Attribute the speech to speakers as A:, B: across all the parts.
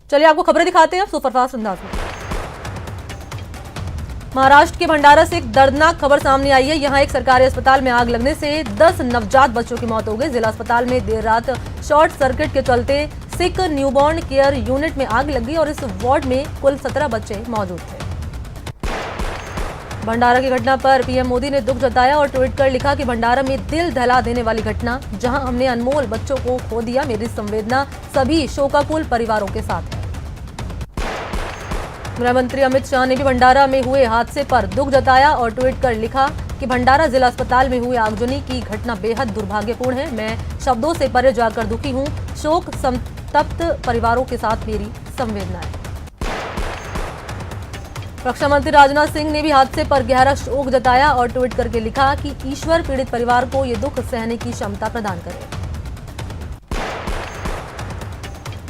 A: चलिए आपको खबरें दिखाते हैं सुपरफास्ट अंदाज में। महाराष्ट्र के भंडारा से एक दर्दनाक खबर सामने आई है। यहां एक सरकारी अस्पताल में आग लगने से 10 नवजात बच्चों की मौत हो गई। जिला अस्पताल में देर रात शॉर्ट सर्किट के चलते सिक न्यूबॉर्न केयर यूनिट में आग लग गई और इस वार्ड में कुल 17 बच्चे मौजूद थे। भंडारा की घटना पर पीएम मोदी ने दुख जताया और ट्वीट कर लिखा कि भंडारा में दिल दहला देने वाली घटना, जहां हमने अनमोल बच्चों को खो दिया। मेरी संवेदना सभी शोकाकुल परिवारों के साथ है। गृह मंत्री अमित शाह ने भी भंडारा में हुए हादसे पर दुख जताया और ट्वीट कर लिखा कि भंडारा जिला अस्पताल में हुए आगजनी की घटना बेहद दुर्भाग्यपूर्ण है। मैं शब्दों से परे जाकर दुखी हूं। शोक संतप्त परिवारों के साथ मेरी संवेदनाएं। रक्षा मंत्री राजनाथ सिंह ने भी हादसे पर गहरा शोक जताया और ट्वीट करके लिखा कि ईश्वर पीड़ित परिवार को ये दुख सहने की क्षमता प्रदान करे।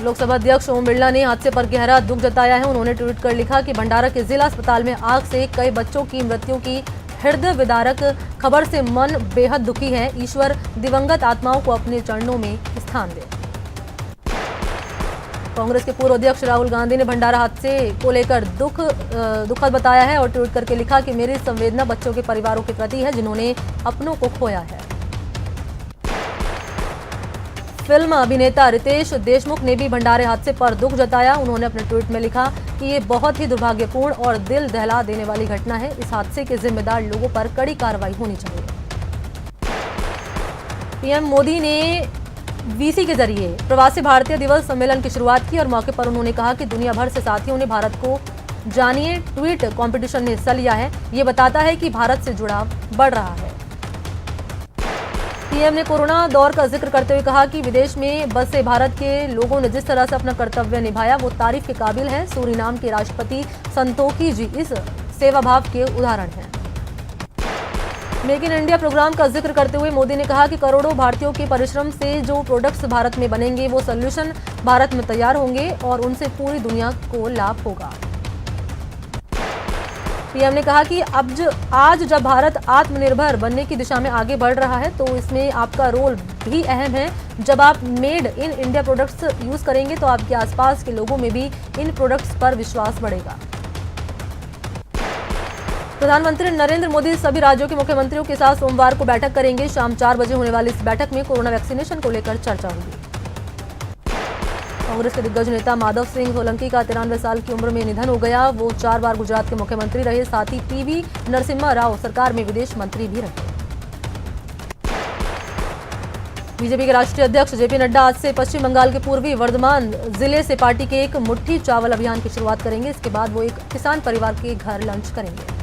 A: लोकसभा अध्यक्ष ओम बिरला ने हादसे पर गहरा दुख जताया है। उन्होंने ट्वीट कर लिखा कि भंडारा के जिला अस्पताल में आग से कई बच्चों की मृत्यु की हृदय विदारक खबर से मन बेहद दुखी है। ईश्वर दिवंगत आत्माओं को अपने चरणों में स्थान दे। कांग्रेस के पूर्व अध्यक्ष राहुल गांधी ने भंडारा हादसे को लेकर दुखद बताया है और ट्वीट करके लिखा कि मेरी संवेदना बच्चों के परिवारों के प्रति है जिन्होंने अपनों को खोया है। फिल्म अभिनेता रितेश देशमुख ने भी भंडारे हादसे पर दुख जताया। उन्होंने अपने ट्वीट में लिखा कि ये बहुत ही दुर्भाग्यपूर्ण और दिल दहला देने वाली घटना है। इस हादसे के जिम्मेदार लोगों पर कड़ी कार्रवाई होनी चाहिए। पीएम मोदी ने वीसी के जरिए प्रवासी भारतीय दिवस सम्मेलन की शुरुआत की और मौके पर उन्होंने कहा कि दुनिया भर से साथियों ने भारत को जानिए ट्वीट कंपटीशन में हिस्सा लिया है। ये बताता है कि भारत से जुड़ाव बढ़ रहा है। पीएम ने कोरोना दौर का जिक्र करते हुए कहा कि विदेश में बसे भारत के लोगों ने जिस तरह से अपना कर्तव्य निभाया वो तारीफ के काबिल है। सूरीनाम के राष्ट्रपति संतोखी जी इस सेवाभाव के उदाहरण हैं। मेक इन इंडिया प्रोग्राम का जिक्र करते हुए मोदी ने कहा कि करोड़ों भारतीयों के परिश्रम से जो प्रोडक्ट्स भारत में बनेंगे वो सोल्यूशन भारत में तैयार होंगे और उनसे पूरी दुनिया को लाभ होगा। पीएम ने कहा कि आज जब भारत आत्मनिर्भर बनने की दिशा में आगे बढ़ रहा है तो इसमें आपका रोल भी अहम है। जब आप made in India products use करेंगे तो आपके आसपास के लोगों में भी इन प्रोडक्ट्स पर विश्वास बढ़ेगा। प्रधानमंत्री नरेंद्र मोदी सभी राज्यों के मुख्यमंत्रियों के साथ सोमवार को बैठक करेंगे। शाम 4 बजे होने वाली इस बैठक में कोरोना वैक्सीनेशन को लेकर चर्चा होगी। कांग्रेस के दिग्गज नेता माधव सिंह सोलंकी का 93 साल की उम्र में निधन हो गया। वो 4 बार गुजरात के मुख्यमंत्री रहे। साथ ही पीवी नरसिम्हा राव सरकार में विदेश मंत्री भी रहे। बीजेपी के राष्ट्रीय अध्यक्ष जेपी नड्डा आज से पश्चिम बंगाल के पूर्वी वर्धमान जिले से पार्टी के एक मुट्ठी चावल अभियान की शुरुआत करेंगे। इसके बाद वो एक किसान परिवार के घर लंच करेंगे।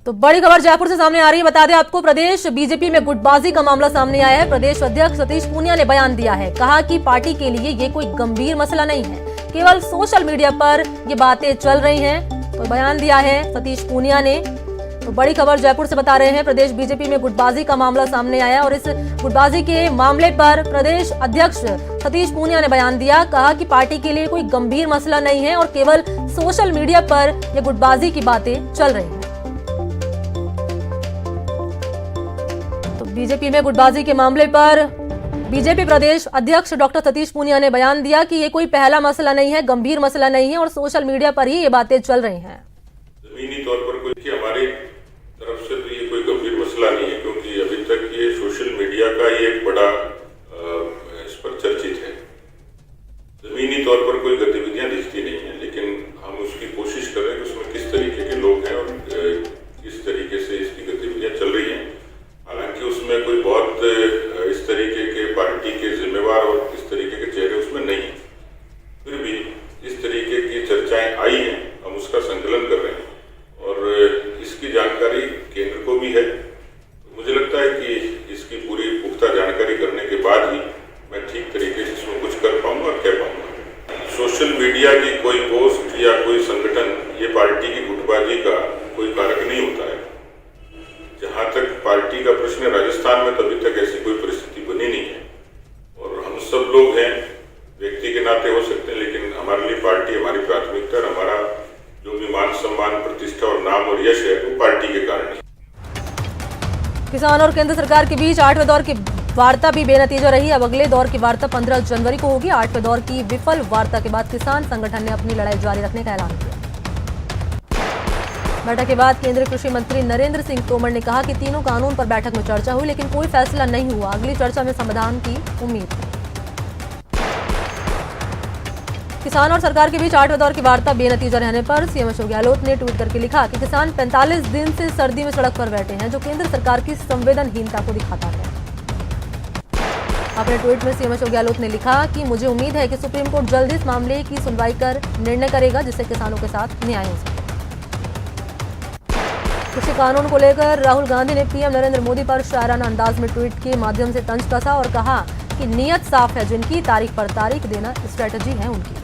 A: तो बड़ी खबर जयपुर से सामने आ रही है। बता दें आपको, प्रदेश बीजेपी में गुटबाजी का मामला सामने आया है। प्रदेश अध्यक्ष सतीश पूनिया ने बयान दिया है। कहा कि पार्टी के लिए ये कोई गंभीर मसला नहीं है, केवल सोशल मीडिया पर ये बातें चल रही हैं। तो बयान दिया है सतीश पूनिया ने। तो बड़ी खबर जयपुर से बता रहे हैं, प्रदेश बीजेपी में गुटबाजी का मामला सामने आया और इस गुटबाजी के मामले पर प्रदेश अध्यक्ष सतीश पूनिया ने बयान दिया। कहा कि पार्टी के लिए कोई गंभीर मसला नहीं है और केवल सोशल मीडिया पर ये गुटबाजी की बातें चल रही हैं। बीजेपी में गुटबाजी के मामले पर बीजेपी प्रदेश अध्यक्ष डॉक्टर सतीश पूनिया ने बयान दिया कि ये कोई पहला मसला नहीं है, गंभीर मसला नहीं है और सोशल मीडिया पर ही ये बातें चल रही हैं।
B: जमीनी तौर पर कोई हमारी तरफ से तो ये कोई गंभीर मसला नहीं है, क्योंकि अभी तक ये सोशल मीडिया का ये एक बड़ा इस पर चर्चित है। जमीनी तौर पर कोई गतिविधियां दिखती नहीं है, लेकिन हम उसकी कोशिश कर रहे हैं कि उसमें किस तरीके के लोग हैं और किस तरीके से इसकी गतिविधियां चल रही हैं। हालांकि उसमें कोई बहुत इस तरीके के पार्टी के जिम्मेवार और इस तरीके के चेहरे उसमें नहीं है। फिर भी इस तरीके की चर्चाएं आई हैं, हम उसका संकलन कर रहे हैं और इसकी जानकारी केंद्र को भी है। तो मुझे लगता है कि इसकी पूरी पुख्ता जानकारी करने के बाद ही मैं ठीक तरीके से इसमें कुछ कर पाऊंगा और कह पाऊंगा। सोशल मीडिया की कोई पोस्ट या कोई संगठन ये पार्टी की गुटबाजी का कोई कारक नहीं होता है। जहां तक पार्टी का प्रश्न है, राजस्थान में तभी तक ऐसी कोई परिस्थिति बनी नहीं है और हम सब लोग हैं, व्यक्ति के नाते हो सकते हैं, लेकिन हमारे लिए पार्टी हमारी प्राथमिकता और हमारा जो भी मान सम्मान प्रतिष्ठा और नाम और यश है वो पार्टी के कारण है।
A: किसान और केंद्र सरकार के बीच 8वें दौर की वार्ता भी बेनतीजा रही। अब अगले दौर की वार्ता 15 जनवरी को होगी। 8वें दौर की विफल वार्ता के बाद किसान संगठन ने अपनी लड़ाई जारी रखने का ऐलान किया। बैठक के बाद केंद्रीय कृषि मंत्री नरेंद्र सिंह तोमर ने कहा कि तीनों कानून पर बैठक में चर्चा हुई, लेकिन कोई फैसला नहीं हुआ। अगली चर्चा में समाधान की उम्मीद है। किसान और सरकार के बीच 8वें दौर की वार्ता बेनतीजा रहने पर सीएम अशोक गहलोत ने ट्वीट करके लिखा कि किसान 45 दिन से सर्दी में सड़क पर बैठे हैं, जो केंद्र सरकार की संवेदनहीनता को दिखाता है। अपने ट्वीट में सीएम अशोक गहलोत ने लिखा कि मुझे उम्मीद है कि सुप्रीम कोर्ट जल्द इस मामले की सुनवाई कर निर्णय करेगा, जिससे किसानों के साथ न्याय हो सके। कृषि कानून को लेकर राहुल गांधी ने पीएम नरेंद्र मोदी पर शायराना अंदाज में ट्वीट के माध्यम से तंज कसा और कहा कि नीयत साफ है, जिनकी तारीख पर तारीख देना स्ट्रेटजी है उनकी।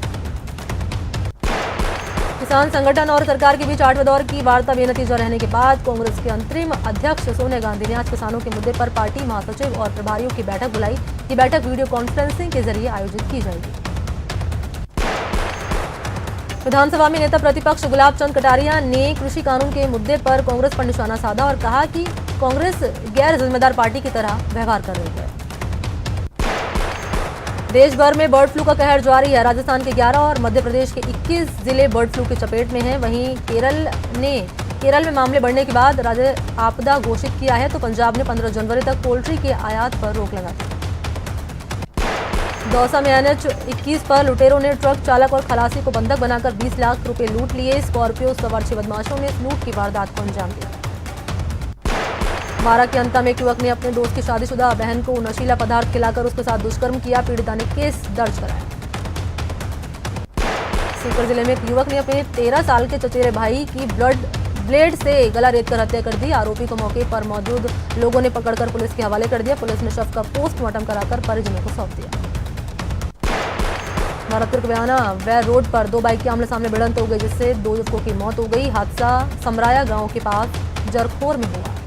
A: किसान संगठन और सरकार के बीच 8वें दौर की वार्ता बेनतीजा रहने के बाद कांग्रेस के अंतरिम अध्यक्ष सोनिया गांधी ने आज किसानों के मुद्दे पर पार्टी महासचिव और प्रभारियों की बैठक बुलाई। ये बैठक वीडियो कॉन्फ्रेंसिंग के जरिए आयोजित की जाएगी। विधानसभा में नेता प्रतिपक्ष गुलाब चंद कटारिया ने कृषि कानून के मुद्दे पर कांग्रेस पर निशाना साधा और कहा कि कांग्रेस गैर जिम्मेदार पार्टी की तरह व्यवहार कर रही है। देश भर में बर्ड फ्लू का कहर जारी है। राजस्थान के 11 और मध्य प्रदेश के 21 जिले बर्ड फ्लू की चपेट में हैं। वहीं केरल में मामले बढ़ने के बाद राज्य आपदा घोषित किया है, तो पंजाब ने 15 जनवरी तक पोल्ट्री के आयात पर रोक लगा दी। दौसा में NH 21 पर लुटेरों ने ट्रक चालक और खलासी को बंधक बनाकर 20 लाख रुपए लूट लिए। स्कॉर्पियो सवार 6 बदमाशों ने इस लूट की वारदात को अंजाम दिया। बारा के अंता में एक युवक ने अपने दोस्त की शादीशुदा बहन को नशीला पदार्थ खिलाकर उसके साथ दुष्कर्म किया। पीड़िता ने केस दर्ज कराया। सीकर जिले में एक युवक ने अपने 13 साल के चचेरे भाई की ब्लेड से गला रेतकर हत्या कर दी। आरोपी को मौके पर मौजूद लोगों ने पकड़कर पुलिस के हवाले कर दिया। पुलिस ने शव का पोस्टमार्टम कराकर परिजनों को सौंप दिया। भरतपुर के बयाना वैर रोड पर 2 बाइक के आमने सामने भिड़ंत हो गई, जिससे 2 युवकों की मौत हो गई। हादसा समराया गांव के पास जरखोर में हुआ।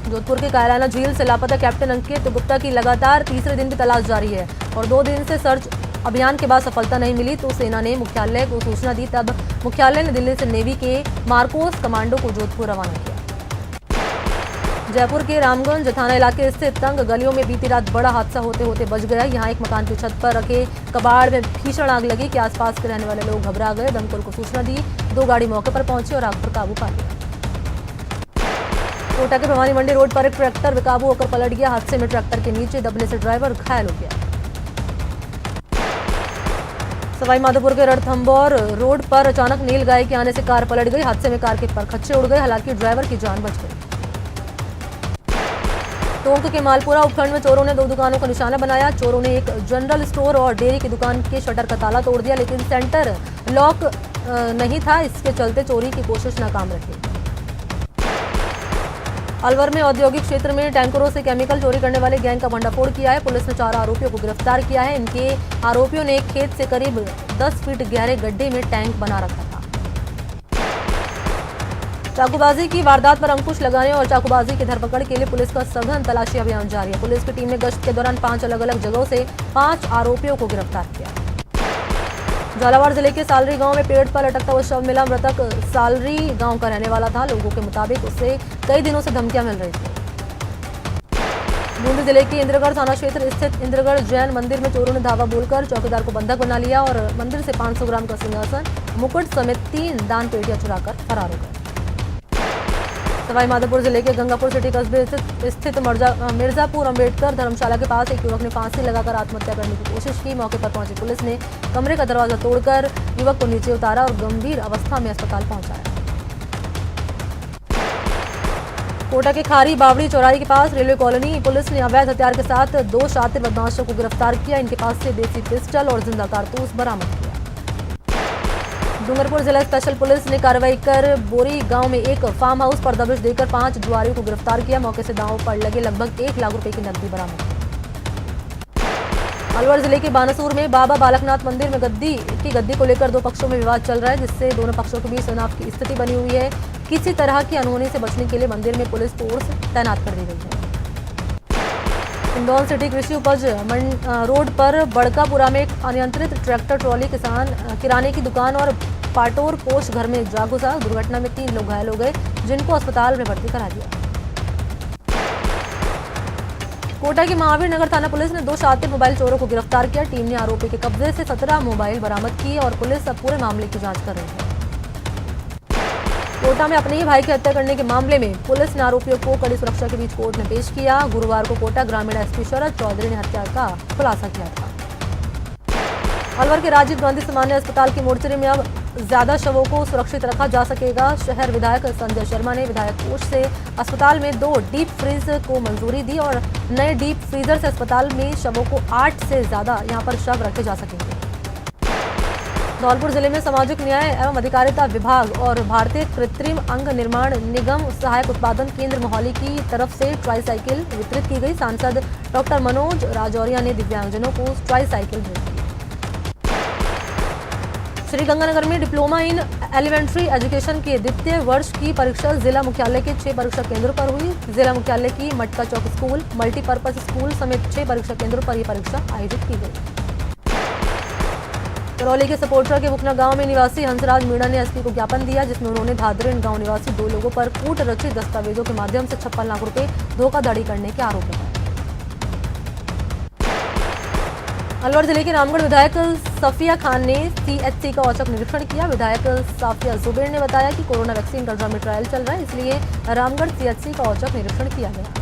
A: जोधपुर के कायलाना झील से लापता कैप्टन अंकित गुप्ता की लगातार तीसरे दिन भी तलाश जारी है और 2 दिन से सर्च अभियान के बाद सफलता नहीं मिली, तो सेना ने मुख्यालय को सूचना दी। तब मुख्यालय ने दिल्ली से नेवी के मार्कोस कमांडो को जोधपुर रवाना किया। जयपुर के रामगंज थाना इलाके स्थित तंग गलियों में बीती रात बड़ा हादसा होते होते बच गया। यहां एक मकान की छत पर रखे कबाड़ में भीषण आग लगी कि आसपास के रहने वाले लोग घबरा गए। दमकल को सूचना दी, 2 गाड़ी मौके पर पहुंची और आग पर काबू पा लिया। कोटा के भवानी मंडी रोड पर एक ट्रैक्टर बेकाबू होकर पलट गया। हादसे में ट्रैक्टर के नीचे दबने से ड्राइवर घायल हो गया। सवाई माधोपुर के रणथंभौर रोड पर अचानक नीलगाय के आने से कार पलट गई। हादसे में कार के परखच्चे उड़ गए, हालांकि ड्राइवर की जान बच गई। टोंक के मालपुरा उपखंड में चोरों ने 2 दुकानों का निशाना बनाया। चोरों ने एक जनरल स्टोर और डेयरी की दुकान के शटर का ताला तोड़ दिया, लेकिन सेंटर लॉक नहीं था। इसके चलते चोरी की कोशिश नाकाम रही। अलवर में औद्योगिक क्षेत्र में टैंकरों से केमिकल चोरी करने वाले गैंग का भंडाफोड़ किया है। पुलिस ने 4 आरोपियों को गिरफ्तार किया है। इनके आरोपियों ने एक खेत से करीब 10 फीट गहरे गड्ढे में टैंक बना रखा था। चाकूबाजी की वारदात पर अंकुश लगाने और चाकूबाजी की धरपकड़ के लिए पुलिस का सघन तलाशी अभियान जारी है। पुलिस की टीम ने गश्त के दौरान 5 अलग-अलग जगहों से 5 आरोपियों को गिरफ्तार किया। झालावाड़ जिले के सालरी गांव में पेड़ पर लटकता हुआ शव मिला। मृतक सालरी गांव का रहने वाला था। लोगों के मुताबिक उसे कई दिनों से धमकियां मिल रही थी। बूंदी जिले के इंद्रगढ़ थाना क्षेत्र स्थित इंद्रगढ़ जैन मंदिर में चोरों ने धावा बोलकर चौकीदार को बंधक बना लिया और मंदिर से 500 ग्राम का सिंहासन, मुकुट समेत 3 दान पेटियां चुराकर फरार हो गए। सवाई माधोपुर जिले के गंगापुर सिटी कस्बे स्थित मिर्जापुर अंबेडकर धर्मशाला के पास एक युवक ने फांसी लगाकर आत्महत्या करने की कोशिश की। मौके पर पहुंची पुलिस ने कमरे का दरवाजा तोड़कर युवक को नीचे उतारा और गंभीर अवस्था में अस्पताल पहुंचाया। कोटा के खारी बावड़ी चौराहे के पास रेलवे कॉलोनी पुलिस ने अवैध हथियार के साथ 2 शातिर बदमाशों को गिरफ्तार किया। इनके पास से देसी पिस्टल और जिंदा कारतूस बरामद किया। डूंगरपुर जिला स्पेशल पुलिस ने कार्रवाई कर बोरी गांव में एक फार्म हाउस पर दबिश देकर 5 जुआरियों को गिरफ्तार किया। मौके से दांव पर लगे लगभग 1 लाख रुपए की नकदी बरामद की। अलवर जिले के बानासूर में बाबा बालकनाथ मंदिर में गद्दी को लेकर 2 पक्षों में विवाद चल रहा है, जिससे दोनों पक्षों के बीच तनाव की स्थिति बनी हुई है। किसी तरह की अनहोनी से बचने के लिए मंदिर में पुलिस फोर्स तैनात कर दी गई है। इंदौर सिटी कृषि उपज रोड पर बड़कापुरा में एक अनियंत्रित ट्रैक्टर ट्रॉली किराने की दुकान और पाटोर पोष घर में जा घुसा। दुर्घटना में 3 लोग घायल हो गए, जिनको अस्पताल में भर्ती करा दिया। कोटा की महावीर नगर थाना पुलिस ने 2 शातिर मोबाइल चोरों को गिरफ्तार किया। टीम ने आरोपी के कब्जे से 17 मोबाइल बरामद किए और पुलिस अब पूरे मामले की जांच कर रही है। कोटा में अपने ही भाई की हत्या करने के मामले में पुलिस ने आरोपियों को कड़ी सुरक्षा के बीच कोर्ट में पेश किया। गुरुवार को कोटा ग्रामीण एसपी शरद चौधरी ने हत्या का खुलासा किया था। अलवर के राजीव गांधी सामान्य अस्पताल की मोर्चरी में अब ज्यादा शवों को सुरक्षित रखा जा सकेगा। शहर विधायक संजय शर्मा ने विधायक कोष से अस्पताल में 2 डीप फ्रीज को मंजूरी दी और नए डीप फ्रीजर से अस्पताल में शवों को 8 से ज्यादा यहां पर शव रखे जा सकेंगे। धौलपुर जिले में सामाजिक न्याय एवं अधिकारिता विभाग और भारतीय कृत्रिम अंग निर्माण निगम सहायक उत्पादन केंद्र मोहाली की तरफ से ट्राईसाइकिल वितरित की गई। सांसद डॉक्टर मनोज राजौरिया ने दिव्यांगजनों को ट्राईसाइकिल भेंट की। श्रीगंगानगर में डिप्लोमा इन एलिमेंट्री एजुकेशन के द्वितीय वर्ष की परीक्षा जिला मुख्यालय के 6 परीक्षा केंद्रों पर हुई। जिला मुख्यालय की मटका चौक स्कूल, मल्टीपर्पज स्कूल समेत 6 परीक्षा केंद्रों पर यह परीक्षा आयोजित की गई। करौली के सपोर्टरा के बुकना गांव में निवासी हंसराज मीणा ने एसपी को ज्ञापन दिया, जिसमें उन्होंने धादरेन गांव निवासी 2 लोगों पर कूट रचित दस्तावेजों के माध्यम से 56 लाख रुपए धोखाधड़ी करने के आरोप लगाए। अलवर जिले के रामगढ़ विधायक सफिया खान ने सीएचसी का औचक निरीक्षण किया। विधायक साफिया जुबेर ने बताया कि कोरोना वैक्सीन का ड्रम ट्रायल चल रहा है, इसलिए रामगढ़ सीएचसी का औचक निरीक्षण किया गया।